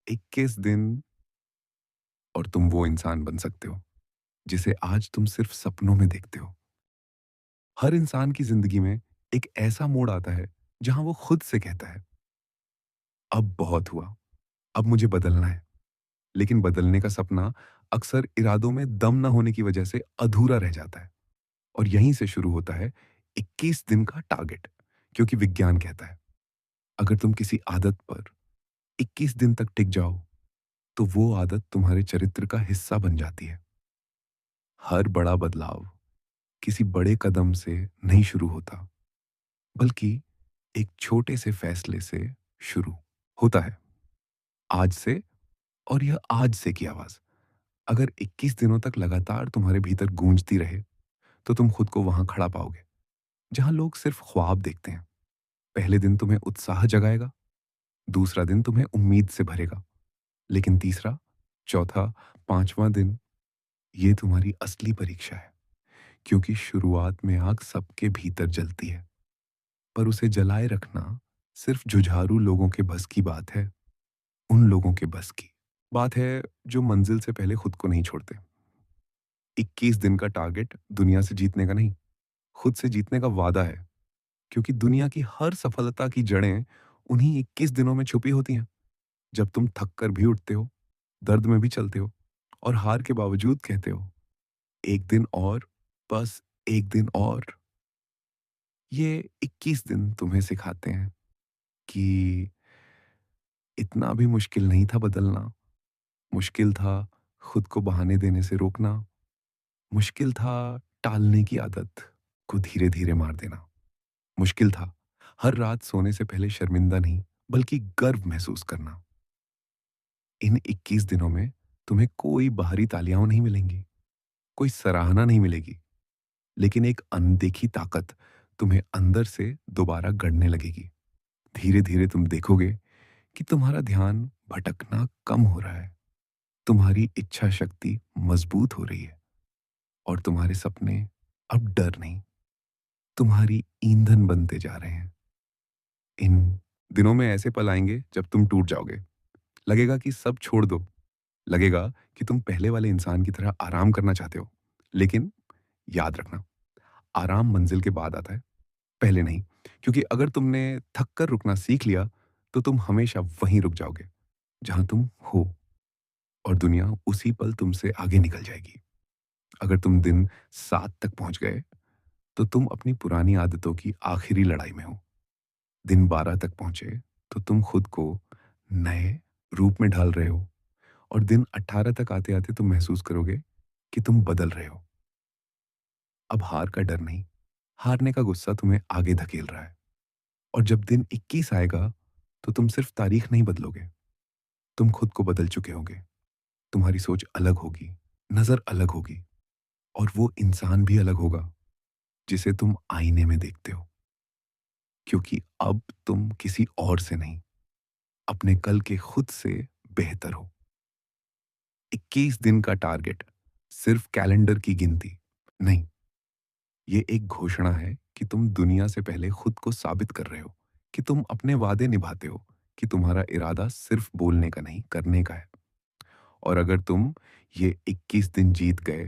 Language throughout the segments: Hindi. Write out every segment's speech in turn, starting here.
21 दिन और तुम वो इंसान बन सकते हो जिसे आज तुम सिर्फ सपनों में देखते हो। हर इंसान की जिंदगी में एक ऐसा मोड़ आता है जहां वो खुद से कहता है, अब बहुत हुआ, अब मुझे बदलना है। लेकिन बदलने का सपना अक्सर इरादों में दम न होने की वजह से अधूरा रह जाता है। और यहीं से शुरू होता है 21 दिन का टारगेट। क्योंकि विज्ञान कहता है, अगर तुम किसी आदत पर 21 दिन तक टिक जाओ, तो वो आदत तुम्हारे चरित्र का हिस्सा बन जाती है। हर बड़ा बदलाव किसी बड़े कदम से नहीं शुरू होता, बल्कि एक छोटे से फैसले से शुरू होता है। आज से, और यह आज से की आवाज अगर 21 दिनों तक लगातार तुम्हारे भीतर गूंजती रहे, तो तुम खुद को वहां खड़ा पाओगे जहां लोग सिर्फ ख्वाब देखते हैं। पहले दिन तुम्हें उत्साह जगाएगा, दूसरा दिन तुम्हें उम्मीद से भरेगा, लेकिन तीसरा, चौथा, पांचवां दिन ये तुम्हारी असली परीक्षा है। क्योंकि शुरुआत में आग सबके भीतर जलती है, पर उसे जलाए रखना सिर्फ जुझारू लोगों के बस की बात है। उन लोगों के बस की बात है जो मंजिल से पहले खुद को नहीं छोड़ते। 21 दिन का टारगेट दुनिया से जीतने का नहीं, खुद से जीतने का वादा है। क्योंकि दुनिया की हर सफलता की जड़ें उन्हीं 21 दिनों में छुपी होती हैं। जब तुम थक कर भी उठते हो, दर्द में भी चलते हो, और हार के बावजूद कहते हो, एक दिन और, बस एक दिन और। ये 21 दिन तुम्हें सिखाते हैं कि इतना भी मुश्किल नहीं था बदलना। मुश्किल था खुद को बहाने देने से रोकना। मुश्किल था टालने की आदत को धीरे धीरे मार देना। मुश्किल था हर रात सोने से पहले शर्मिंदा नहीं, बल्कि गर्व महसूस करना। इन 21 दिनों में तुम्हें कोई बाहरी तालियां नहीं मिलेंगी, कोई सराहना नहीं मिलेगी, लेकिन एक अनदेखी ताकत तुम्हें अंदर से दोबारा गढ़ने लगेगी। धीरे धीरे तुम देखोगे कि तुम्हारा ध्यान भटकना कम हो रहा है, तुम्हारी इच्छा शक्ति मजबूत हो रही है, और तुम्हारे सपने अब डर नहीं, तुम्हारी ईंधन बनते जा रहे हैं। इन दिनों में ऐसे पल आएंगे जब तुम टूट जाओगे। लगेगा कि सब छोड़ दो। लगेगा कि तुम पहले वाले इंसान की तरह आराम करना चाहते हो। लेकिन याद रखना, आराम मंजिल के बाद आता है, पहले नहीं। क्योंकि अगर तुमने थक कर रुकना सीख लिया, तो तुम हमेशा वहीं रुक जाओगे जहां तुम हो, और दुनिया उसी पल तुमसे आगे निकल जाएगी। अगर तुम दिन 7 तक पहुंच गए, तो तुम अपनी पुरानी आदतों की आखिरी लड़ाई में हो। दिन 12 तक पहुंचे, तो तुम खुद को नए रूप में ढाल रहे हो, और दिन 18 तक आते आते तुम महसूस करोगे कि तुम बदल रहे हो। अब हार का डर नहीं, हारने का गुस्सा तुम्हें आगे धकेल रहा है। और जब दिन 21 आएगा, तो तुम सिर्फ तारीख नहीं बदलोगे, तुम खुद को बदल चुके होगे। तुम्हारी सोच अलग होगी, नजर अलग होगी, और वो इंसान भी अलग होगा जिसे तुम आईने में देखते हो। क्योंकि अब तुम किसी और से नहीं, अपने कल के खुद से बेहतर हो। 21 दिन का टारगेट सिर्फ कैलेंडर की गिनती नहीं, ये एक घोषणा है कि तुम दुनिया से पहले खुद को साबित कर रहे हो, कि तुम अपने वादे निभाते हो, कि तुम्हारा इरादा सिर्फ बोलने का नहीं, करने का है। और अगर तुम ये 21 दिन जीत गए,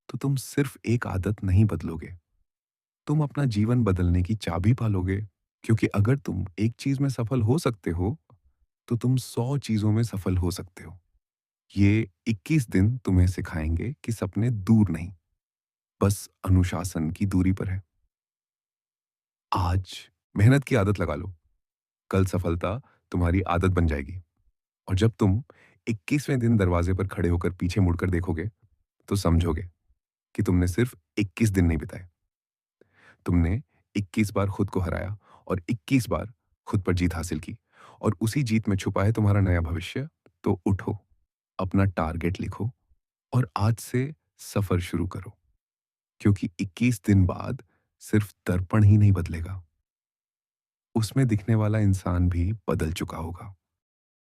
तो तुम सिर्फ एक आदत नहीं बदलोगे, तुम अपना जीवन बदलने की चाबी पालोगे। क्योंकि अगर तुम एक चीज में सफल हो सकते हो, तो तुम 100 चीजों में सफल हो सकते हो। ये 21 दिन तुम्हें सिखाएंगे कि सपने दूर नहीं, बस अनुशासन की दूरी पर है। आज मेहनत की आदत लगा लो, कल सफलता तुम्हारी आदत बन जाएगी। और जब तुम 21वें दिन दरवाजे पर खड़े होकर पीछे मुड़कर देखोगे, तो समझोगे कि तुमने सिर्फ 21 दिन नहीं बिताए, तुमने 21 बार खुद को हराया, और 21 बार खुद पर जीत हासिल की। और उसी जीत में छुपा है तुम्हारा नया भविष्य। तो उठो, अपना टारगेट लिखो, और आज से सफर शुरू करो। क्योंकि 21 दिन बाद सिर्फ दर्पण ही नहीं बदलेगा, उसमें दिखने वाला इंसान भी बदल चुका होगा।